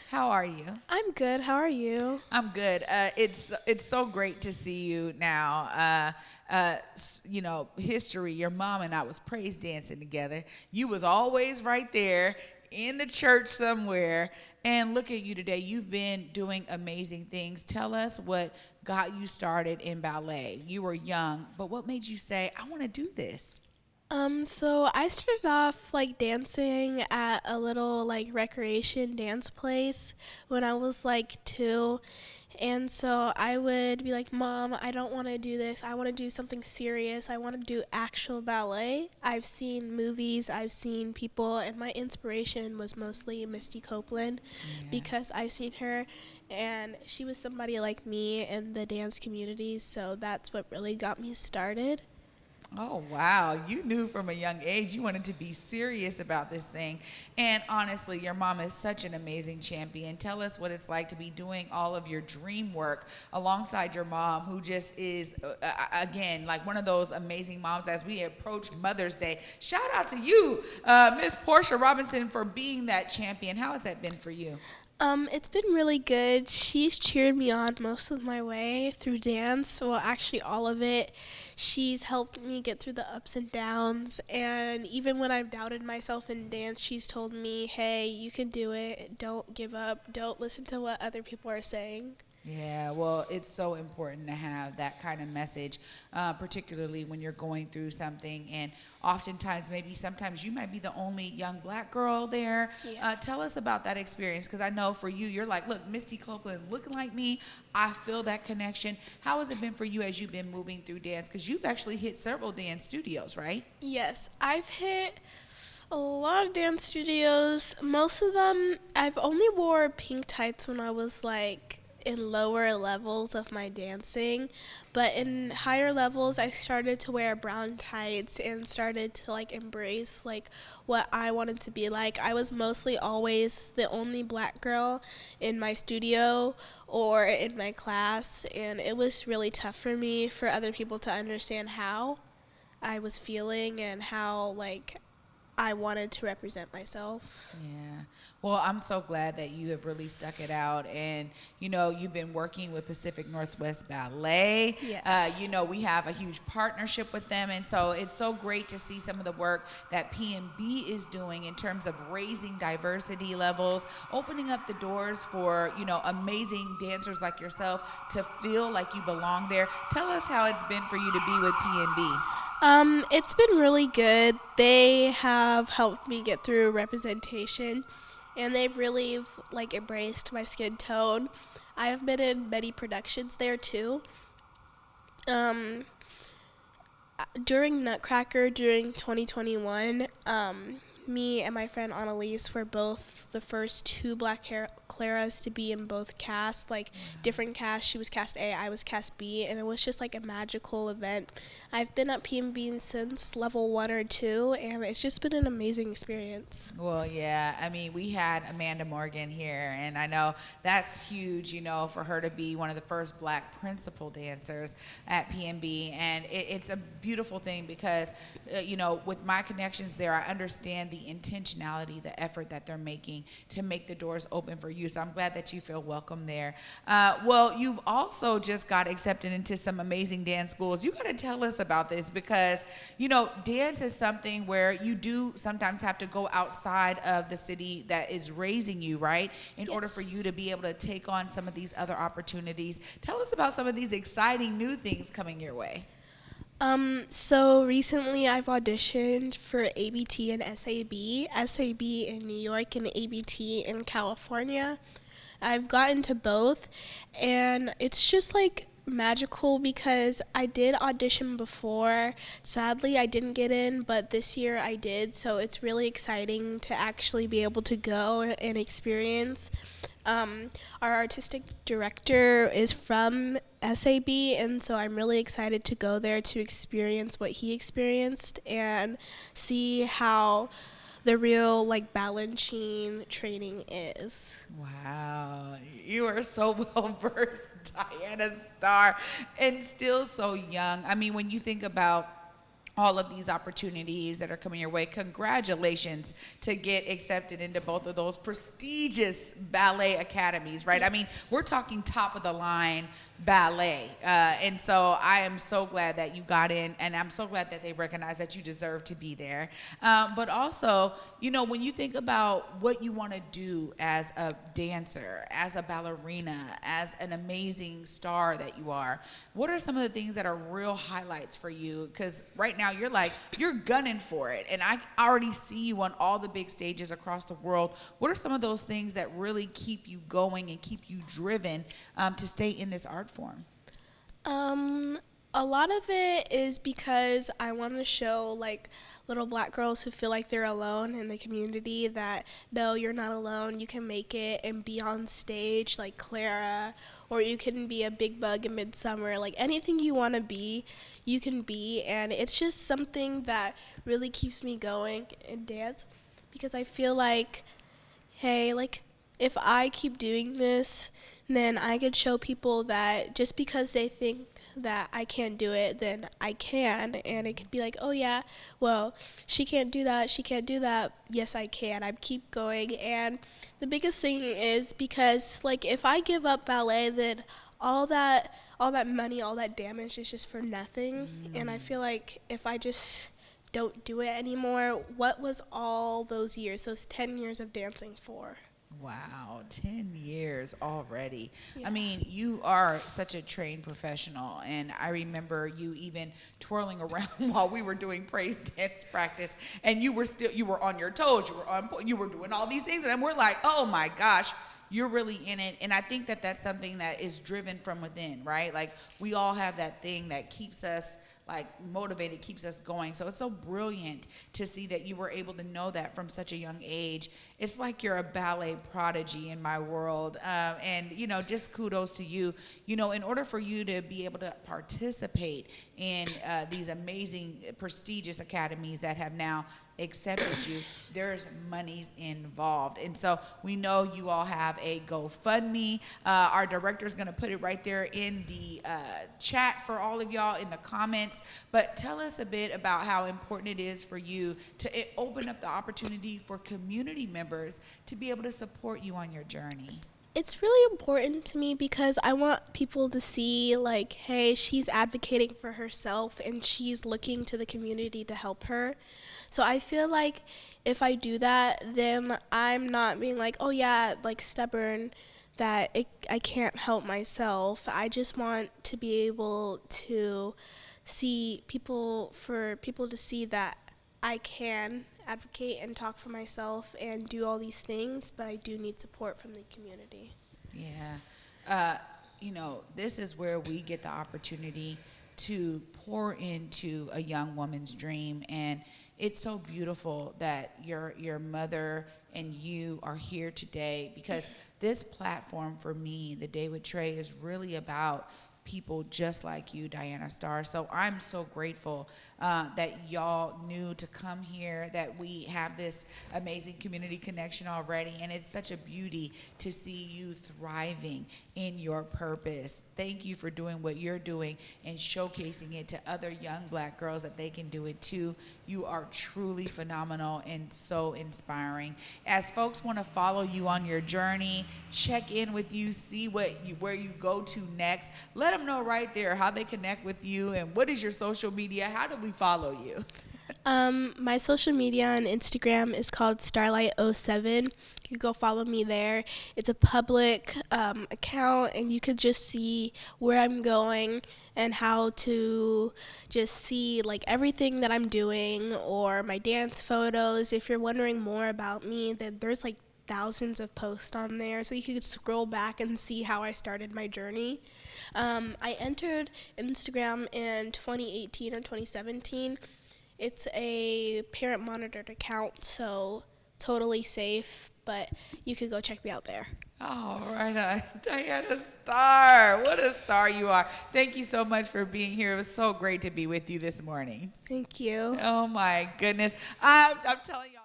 How are you? I'm good. How are you? I'm good. It's so great to see you now. History. Your mom and I was praise dancing together. You was always right there in the church somewhere. And look at you today. You've been doing amazing things. Tell us what got you started in ballet. You were young, but what made you say, "I want to do this"? So I started off like dancing at a little like recreation dance place when I was like 2. And so I would be like, Mom, I don't want to do this. I want to do something serious. I want to do actual ballet. I've seen movies, I've seen people, and my inspiration was mostly Misty Copeland Yeah. because I seen her and she was somebody like me in the dance community. So that's what really got me started. Oh, wow. You knew from a young age you wanted to be serious about this thing. And honestly, your mom is such an amazing champion. Tell us what it's like to be doing all of your dream work alongside your mom, who just is, again, like one of those amazing moms as we approach Mother's Day. Shout out to you, Miss Portia Robinson, for being that champion. How has that been for you? It's been really good. She's cheered me on most of my way through dance. Well, actually, all of it. She's helped me get through the ups and downs. And even when I've doubted myself in dance, she's told me, hey, you can do it. Don't give up. Don't listen to what other people are saying. Yeah, well, it's so important to have that kind of message, particularly when you're going through something. And oftentimes, maybe sometimes you might be the only young black girl there. Yeah. Tell us about that experience, because I know for you, you're like, look, Misty Copeland looking like me. I feel that connection. How has it been for you as you've been moving through dance? Because you've actually hit several dance studios, right? Yes, I've hit a lot of dance studios. Most of them, I've only wore pink tights when I was like in lower levels of my dancing, but in higher levels I started to wear brown tights and started to like embrace like what I wanted to be like. I was mostly always the only black girl in my studio or in my class, and it was really tough for me for other people to understand how I was feeling and how like I wanted to represent myself. Yeah. Well, I'm so glad that you have really stuck it out. And, you've been working with Pacific Northwest Ballet. Yes. We have a huge partnership with them. And so it's so great to see some of the work that PNB is doing in terms of raising diversity levels, opening up the doors for, amazing dancers like yourself to feel like you belong there. Tell us how it's been for you to be with PNB. It's been really good. They have helped me get through representation, and they've really like embraced my skin tone. I have been in many productions there too. Um, During Nutcracker during 2021, me and my friend Annalise were both the first two Black Claras to be in both casts, like different casts. She was cast A, I was cast B, and it was just like a magical event. I've been at PMB since level 1 or 2, and it's just been an amazing experience. Well, yeah. I mean, we had Amanda Morgan here, and I know that's huge, for her to be one of the first black principal dancers at PNB. And it's a beautiful thing because, with my connections there, I understand the intentionality, the effort that they're making to make the doors open for you. So I'm glad that you feel welcome there. Well, you've also just got accepted into some amazing dance schools. You got to tell us about this because, dance is something where you do sometimes have to go outside of the city that is raising you, right? In order for you to be able to take on some of these other opportunities. Tell us about some of these exciting new things coming your way. So recently I've auditioned for ABT and SAB in New York and ABT in California. I've gotten to both, and it's just like magical because I did audition before. Sadly, I didn't get in, but this year I did, so it's really exciting to actually be able to go and experience. Our artistic director is from SAB, and so I'm really excited to go there to experience what he experienced and see how the real like Balanchine training is. Wow, you are so well versed, Diana Starr, and still so young. I mean, when you think about all of these opportunities that are coming your way. Congratulations to get accepted into both of those prestigious ballet academies, right? Yes. I mean, we're talking top of the line ballet. And so I am so glad that you got in, and I'm so glad that they recognize that you deserve to be there. But also, you know, when you think about what you want to do as a dancer, as a ballerina, as an amazing star that you are, what are some of the things that are real highlights for you? Because right now you're gunning for it, and I already see you on all the big stages across the world. What are some of those things that really keep you going and keep you driven to stay in this art form? A lot of it is because I want to show like little black girls who feel like they're alone in the community that no, you're not alone. You can make it and be on stage like Clara, or you can be a big bug in Midsummer. Like anything you want to be, you can be, and it's just something that really keeps me going in dance because I feel like, hey, like if I keep doing this, then I could show people that just because they think that I can't do it, then I can. And it could be like, oh yeah, well, she can't do that, she can't do that. Yes, I can. I keep going. And the biggest thing is because like if I give up ballet, then all that money, all that damage is just for nothing. And I feel like if I just don't do it anymore, what was all those years, those 10 years of dancing for? Wow, 10 years already. Yeah. I mean, you are such a trained professional, and I remember you even twirling around while we were doing praise dance practice, and you were on your toes, you were doing all these things, and we're like, oh my gosh, you're really in it. And I think that that's something that is driven from within, right? Like we all have that thing that keeps us like motivated, keeps us going. So it's so brilliant to see that you were able to know that from such a young age. It's like you're a ballet prodigy in my world. And, you know, just kudos to you. You know, in order for you to be able to participate in these amazing, prestigious academies that have now accepted you, there's monies involved. And so we know you all have a GoFundMe. Our director is going to put it right there in the chat for all of y'all in the comments. But tell us a bit about how important it is for you to open up the opportunity for community members to be able to support you on your journey. It's really important to me because I want people to see like, hey, she's advocating for herself and she's looking to the community to help her. So I feel like if I do that, then I'm not being like, oh yeah, like stubborn, that I can't help myself. I just want to be able to see for people to see that I can advocate and talk for myself and do all these things, but I do need support from the community. Yeah. You know, this is where we get the opportunity to pour into a young woman's dream, and it's so beautiful that your mother and you are here today, because this platform for me, The Day with Trae, is really about people just like you, DianaStarr. So I'm so grateful that y'all knew to come here, that we have this amazing community connection already, and it's such a beauty to see you thriving in your purpose. Thank you for doing what you're doing and showcasing it to other young black girls that they can do it too. You are truly phenomenal and so inspiring. As folks want to follow you on your journey, check in with you, see where you go to next, let them know right there how they connect with you, and what is your social media? How do we follow you? My social media on Instagram is called Starlight07. You can go follow me there. It's a public account, and you could just see where I'm going and how to just see like everything that I'm doing, or my dance photos. If you're wondering more about me, then there's like thousands of posts on there, so you could scroll back and see how I started my journey. I entered Instagram in 2018 or 2017. It's a parent monitored account, so totally safe, but you could go check me out there. All right, DianaStarr, what a star you are. Thank you so much for being here. It was so great to be with you this morning. Thank you. Oh my goodness. I'm telling you.